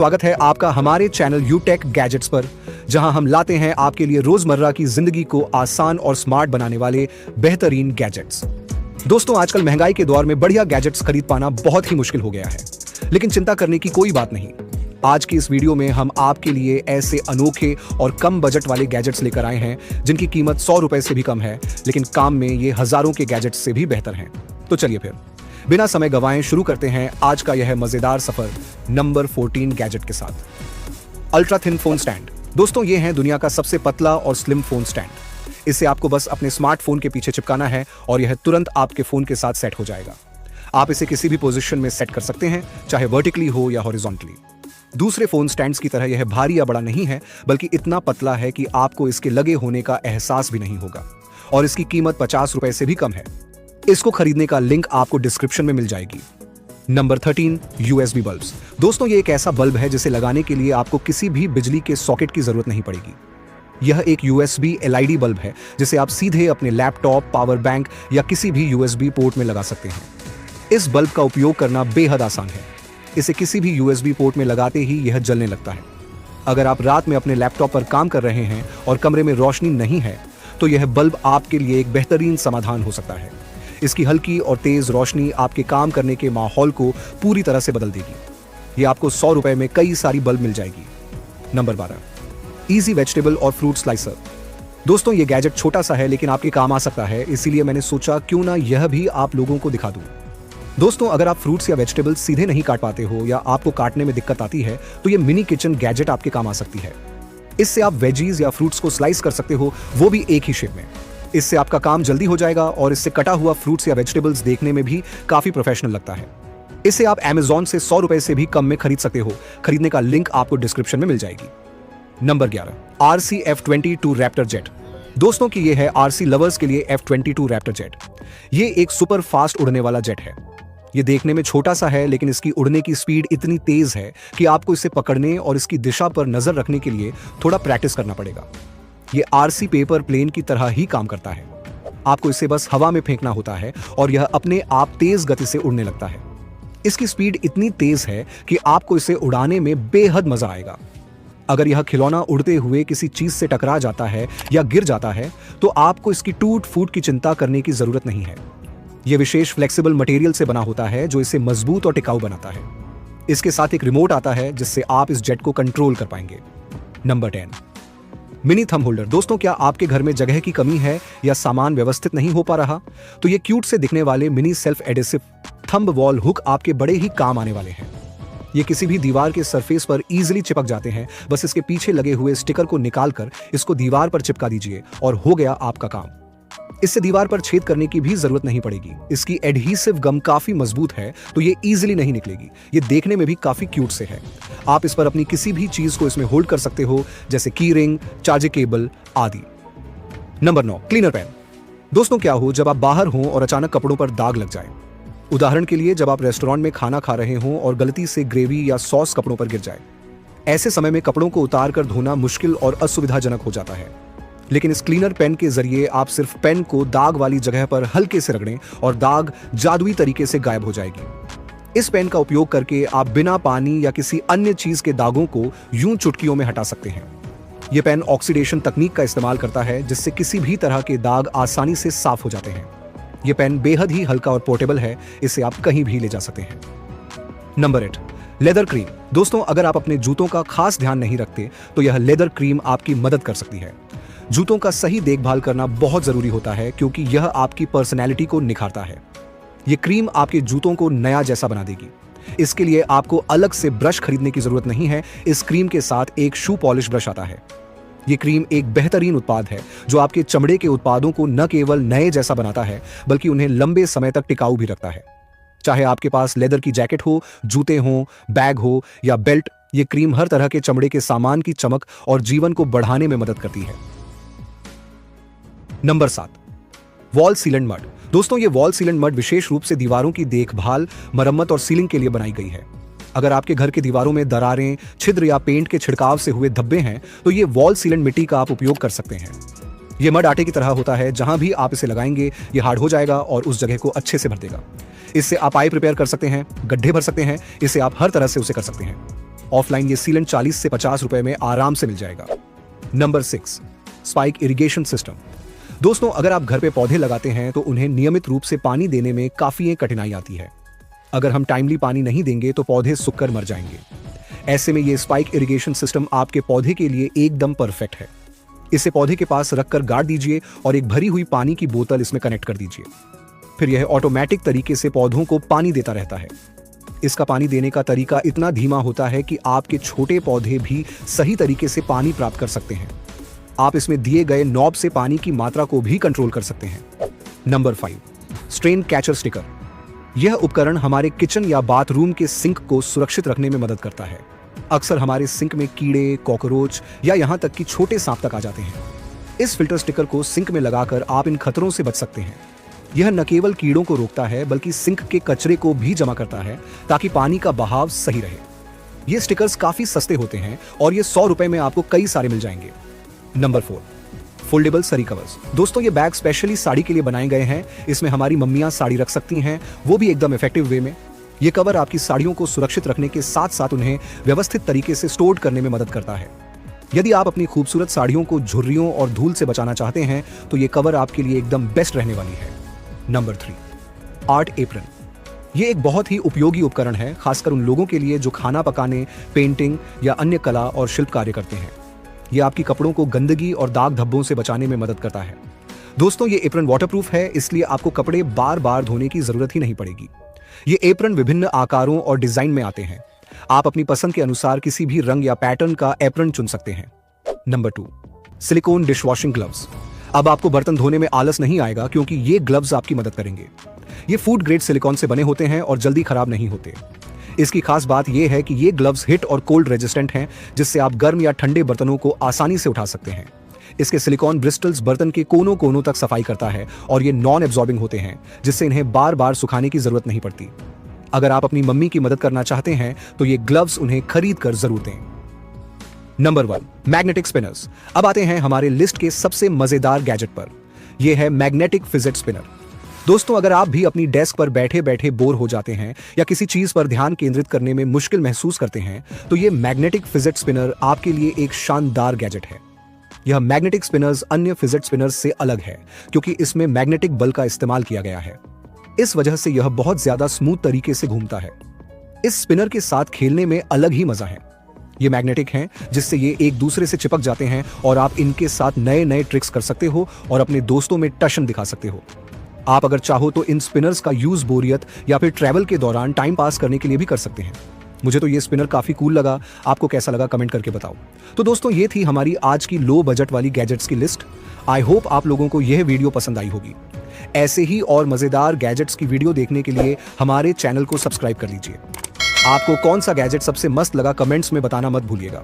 स्वागत है आपका हमारे चैनल यूटेक गैजेट्स पर, जहां हम लाते हैं आपके लिए रोजमर्रा की जिंदगी को आसान और स्मार्ट बनाने वाले बेहतरीन गैजेट्स। दोस्तों, आजकल महंगाई के दौर में बढ़िया गैजेट्स खरीद पाना बहुत ही मुश्किल हो गया है, लेकिन चिंता करने की कोई बात नहीं। आज की इस वीडियो में हम आपके लिए ऐसे अनोखे और कम बजट वाले गैजेट्स लेकर आए हैं जिनकी कीमत 100 रुपए से भी कम है, लेकिन काम में ये हजारों के गैजेट्स से भी बेहतर हैं। तो चलिए फिर बिना समय गवाएं शुरू करते हैं आज का यह मजेदार सफर नंबर 14 गैजेट के साथ। Ultra thin phone stand. दोस्तों, ये है दुनिया का सबसे पतला और स्लिम फोन स्टैंड। इसे आपको बस अपने स्मार्टफोन के पीछे चिपकाना है और यह तुरंत आपके फोन के साथ सेट हो जाएगा। आप इसे किसी भी पोजीशन में सेट कर सकते हैं, चाहे वर्टिकली हो या हॉरिजॉन्टली। दूसरे फोन स्टैंड्स की तरह यह भारी या बड़ा नहीं है, बल्कि इतना पतला है कि आपको इसके लगे होने का एहसास भी नहीं होगा, और इसकी कीमत 50 रुपए से भी कम है। इसको खरीदने का लिंक आपको डिस्क्रिप्शन में मिल जाएगी। Number 13, USB bulbs. दोस्तों, ये एक ऐसा बल्ब है जिसे लगाने के लिए आपको किसी भी बिजली के सॉकेट की जरूरत नहीं पड़ेगी। यह एक यूएसबी एलईडी बल्ब है जिसे आप सीधे अपने लैपटॉप, पावर बैंक या किसी भी यूएसबी पोर्ट में लगा सकते हैं। इस बल्ब का उपयोग करना बेहद आसान है। इसे किसी भी यूएसबी पोर्ट में लगाते ही यह जलने लगता है। अगर आप रात में अपने लैपटॉप पर काम कर रहे हैं और कमरे में रोशनी नहीं है, तो यह बल्ब आपके लिए एक बेहतरीन समाधान हो सकता है। इसकी हल्की और तेज रोशनी आपके काम करने के माहौल को पूरी तरह से बदल देगी। ये आपको 100 रुपए में कई सारी बल्ब मिल जाएगी। नंबर 12, इजी वेजिटेबल और फ्रूट स्लाइसर। दोस्तों, ये गैजेट छोटा सा है लेकिन आपके काम आ सकता है, इसीलिए मैंने सोचा क्यों ना यह भी आप लोगों को दिखा दूं। दोस्तों, अगर आप फ्रूट्स या वेजिटेबल्स सीधे नहीं काट पाते हो या आपको काटने में दिक्कत आती है, तो ये मिनी किचन गैजेट आपके काम आ सकती है। इससे आप वेजीज या फ्रूट्स को स्लाइस कर सकते हो, वो भी एक ही शेप में। इससे आपका काम जल्दी हो जाएगा और इससे कटा हुआ फ्रूट्स या वेजिटेबल्स देखने में भी काफी प्रोफेशनल लगता है। इसे आप Amazon से 100 रुपए से भी कम में खरीद सकते हो। खरीदने का लिंक आपको डिस्क्रिप्शन में मिल जाएगी। Number 11, RC F22 Raptor jet. दोस्तों की ये है RC लवर्स के लिए F22 रैप्टर जेट। ये एक सुपर फास्ट उड़ने वाला जेट है। ये देखने में छोटा सा है, लेकिन इसकी उड़ने की स्पीड इतनी तेज है कि आपको इसे पकड़ने और इसकी दिशा पर नजर रखने के लिए थोड़ा प्रैक्टिस करना पड़ेगा। ये RC पेपर प्लेन की तरह ही काम करता है। आपको इसे बस हवा में फेंकना होता है और यह अपने आप तेज गति से उड़ने लगता है। इसकी स्पीड इतनी तेज है कि आपको इसे उड़ाने में बेहद मजा आएगा। अगर यह खिलौना उड़ते हुए किसी चीज से टकरा जाता है या गिर जाता है, तो आपको इसकी टूट फूट की चिंता करने की जरूरत नहीं है। यह विशेष फ्लेक्सिबल मटेरियल से बना होता है जो इसे मजबूत और टिकाऊ बनाता है। इसके साथ एक रिमोट आता है जिससे आप इस जेट को कंट्रोल कर पाएंगे। Number 10, mini thumb holder. दोस्तों, क्या आपके घर में जगह की कमी है या सामान व्यवस्थित नहीं हो पा रहा, तो ये क्यूट से दिखने वाले mini self adhesive thumb wall hook आपके बड़े ही काम आने वाले हैं। ये किसी भी दीवार के सरफेस पर इजीली चिपक जाते हैं। बस इसके पीछे लगे हुए स्टिकर को निकालकर इसको दीवार पर चिपका दीजिए और हो गया आपका काम। इससे दीवार पर छेद करने की भी जरूरत नहीं पड़ेगी। इसकी एडहीसिव गम काफी मजबूत है, तो ये इजीली नहीं निकलेगी। ये देखने में भी काफी क्यूट से है। आप इस पर अपनी किसी भी चीज को इसमें होल्ड कर सकते हो, जैसे की रिंग, चार्जर केबल आदि। Number 9, cleaner pen. दोस्तों, क्या हो जब आप बाहर हो और अचानक कपड़ों पर दाग लग जाए। उदाहरण के लिए, जब आप रेस्टोरेंट में खाना खा रहे हो और गलती से ग्रेवी या सॉस कपड़ों पर गिर जाए। ऐसे समय में कपड़ों को उतार कर धोना मुश्किल और असुविधाजनक हो जाता है, लेकिन इस क्लीनर पेन के जरिए आप सिर्फ पेन को दाग वाली जगह पर हल्के से रगड़ें और दाग जादुई तरीके से गायब हो जाएगी। इस पेन का उपयोग करके आप बिना पानी या किसी अन्य चीज के दागों को यूं चुटकियों में हटा सकते हैं। यह पेन ऑक्सीडेशन तकनीक का इस्तेमाल करता है, जिससे किसी भी तरह के दाग आसानी से साफ हो जाते हैं। यह पेन बेहद ही हल्का और पोर्टेबल है। इसे आप कहीं भी ले जा सकते हैं। Number 8, leather cream. दोस्तों, अगर आप अपने जूतों का खास ध्यान नहीं रखते, तो यह लेदर क्रीम आपकी मदद कर सकती है। जूतों का सही देखभाल करना बहुत जरूरी होता है, क्योंकि यह आपकी पर्सनैलिटी को निखारता है। यह क्रीम आपके जूतों को नया जैसा बना देगी। इसके लिए आपको अलग से ब्रश खरीदने की जरूरत नहीं है। इस क्रीम के साथ एक शू पॉलिश ब्रश आता है। यह क्रीम एक बेहतरीन उत्पाद है जो आपके चमड़े के उत्पादों को न केवल नए जैसा बनाता है, बल्कि उन्हें लंबे समय तक टिकाऊ भी रखता है। चाहे आपके पास लेदर की जैकेट हो, जूते हो, बैग हो या बेल्ट, यह क्रीम हर तरह के चमड़े के सामान की चमक और जीवन को बढ़ाने में मदद करती है। Number 7, wall sealant mud. दोस्तों, ये वॉल सीलेंट मड विशेष रूप से दीवारों की देखभाल, मरम्मत और सीलिंग के लिए बनाई गई है। अगर आपके घर की दीवारों में दरारें, छिद्र या पेंट के छिड़काव से हुए धब्बे हैं, तो ये वॉल सीलेंट मिट्टी का आप उपयोग कर सकते हैं। ये मड आटे की तरह होता है, जहां भी आप इसे लगाएंगे ये हार्ड हो जाएगा और उस जगह को अच्छे से भर देगा। इससे आप पाइप रिपेयर कर सकते हैं, गड्ढे भर सकते हैं। इससे आप हर तरह से उसे कर सकते हैं। ऑफलाइन ये सीलेंट 40 से 50 रुपए में आराम से मिल जाएगा। Number 6, spike irrigation system. दोस्तों, अगर आप घर पे पौधे लगाते हैं तो उन्हें नियमित रूप से पानी देने में काफी कठिनाई आती है। अगर हम टाइमली पानी नहीं देंगे तो पौधे सूखकर मर जाएंगे। ऐसे में ये स्पाइक इरिगेशन सिस्टम आपके पौधे के लिए एकदम परफेक्ट है। इसे पौधे के पास रखकर गाड़ दीजिए और एक भरी हुई पानी की बोतल इसमें कनेक्ट कर दीजिए। फिर यह ऑटोमेटिक तरीके से पौधों को पानी देता रहता है। इसका पानी देने का तरीका इतना धीमा होता है कि आपके छोटे पौधे भी सही तरीके से पानी प्राप्त कर सकते हैं। आप इसमें दिए गए नॉब से पानी की मात्रा को भी कंट्रोल कर सकते हैं। Number 5, strain catcher sticker. यह उपकरण हमारे किचन या बाथरूम के सिंक को सुरक्षित रखने में मदद करता है। अक्सर हमारे सिंक में कीड़े, कॉकरोच या यहाँ तक कि छोटे सांप तक आ जाते हैं। इस फिल्टर स्टिकर को सिंक में लगाकर आप इन खतरों से बच सकते हैं। यह न केवल कीड़ों को रोकता है बल्कि सिंक के कचरे को भी जमा करता है ताकि पानी का बहाव सही रहे। ये स्टिकर्स काफी सस्ते होते हैं और ये 100 रुपए में आपको कई सारे मिल जाएंगे। नंबर 4, फोल्डेबल सरी कवर्स। दोस्तों, ये बैग स्पेशली साड़ी के लिए बनाए गए हैं। इसमें हमारी मम्मियां साड़ी रख सकती हैं, वो भी एकदम इफेक्टिव वे में। ये कवर आपकी साड़ियों को सुरक्षित रखने के साथ साथ उन्हें व्यवस्थित तरीके से स्टोर करने में मदद करता है। यदि आप अपनी खूबसूरत साड़ियों को झुर्रियों और धूल से बचाना चाहते हैं तो ये कवर आपके लिए एकदम बेस्ट रहने वाली है। Number 3, art apron. ये एक बहुत ही उपयोगी उपकरण है, खासकर उन लोगों के लिए जो खाना पकाने, पेंटिंग या अन्य कला और शिल्प कार्य करते हैं। ये आपकी कपड़ों को गंदगी और दाग धब्बों से बचाने में मदद करता है। दोस्तों, ये एप्रन वाटरप्रूफ है, इसलिए आपको कपड़े बार बार धोने की जरूरत ही नहीं पड़ेगी। ये एप्रन विभिन्न आकारों और डिजाइन में आते हैं। आप अपनी पसंद के अनुसार किसी भी रंग या पैटर्न का एप्रन चुन सकते हैं। Number 2, silicon dishwashing gloves. अब आपको बर्तन धोने में आलस नहीं आएगा क्योंकि ये ग्लव्स आपकी मदद करेंगे। ये फूड ग्रेड सिलिकॉन से बने होते हैं और जल्दी खराब नहीं होते। इसकी खास बात यह है कि ये ग्लव्स हिट और कोल्ड रेजिस्टेंट हैं, जिससे आप गर्म या ठंडे बर्तनों को आसानी से उठा सकते हैं। इसके सिलिकॉन ब्रिस्टल्स बर्तन के कोनों कोनों तक सफाई करता है और ये नॉन एब्जॉर्बिंग होते हैं, जिससे इन्हें बार बार सुखाने की जरूरत नहीं पड़ती। अगर आप अपनी मम्मी की मदद करना चाहते हैं तो ये ग्लव्स उन्हें खरीद कर जरूर दें। Number 1, magnetic spinners. अब आते हैं हमारे लिस्ट के सबसे मजेदार गैजेट पर। यह है मैग्नेटिक फिजेट स्पिनर। दोस्तों, अगर आप भी अपनी डेस्क पर बैठे बैठे बोर हो जाते हैं या किसी चीज पर ध्यान केंद्रित करने में मुश्किल महसूस करते हैं तो ये मैग्नेटिक फिजेट स्पिनर आपके लिए एक शानदार गैजेट है। यह मैग्नेटिक स्पिनर्स अन्य फिजेट स्पिनर्स से अलग है क्योंकि इसमें मैग्नेटिक बल का इस्तेमाल किया गया है। इस वजह से यह बहुत ज्यादा स्मूथ तरीके से घूमता है। इस स्पिनर के साथ खेलने में अलग ही मजा है। ये मैग्नेटिक हैं, जिससे ये एक दूसरे से चिपक जाते हैं और आप इनके साथ नए नए ट्रिक्स कर सकते हो और अपने दोस्तों में टशन दिखा सकते हो। आप अगर चाहो तो इन स्पिनर्स का यूज बोरियत या फिर ट्रैवल के दौरान टाइम पास करने के लिए भी कर सकते हैं। मुझे तो ये स्पिनर काफी कूल लगा। आपको कैसा लगा कमेंट करके बताओ। तो दोस्तों, ये थी हमारी आज की लो बजट वाली गैजेट्स की लिस्ट। आई होप आप लोगों को यह वीडियो पसंद आई होगी। ऐसे ही और मजेदार गैजेट्स की वीडियो देखने के लिए हमारे चैनल को सब्सक्राइब कर लीजिए। आपको कौन सा गैजेट सबसे मस्त लगा कमेंट्स में बताना मत भूलिएगा।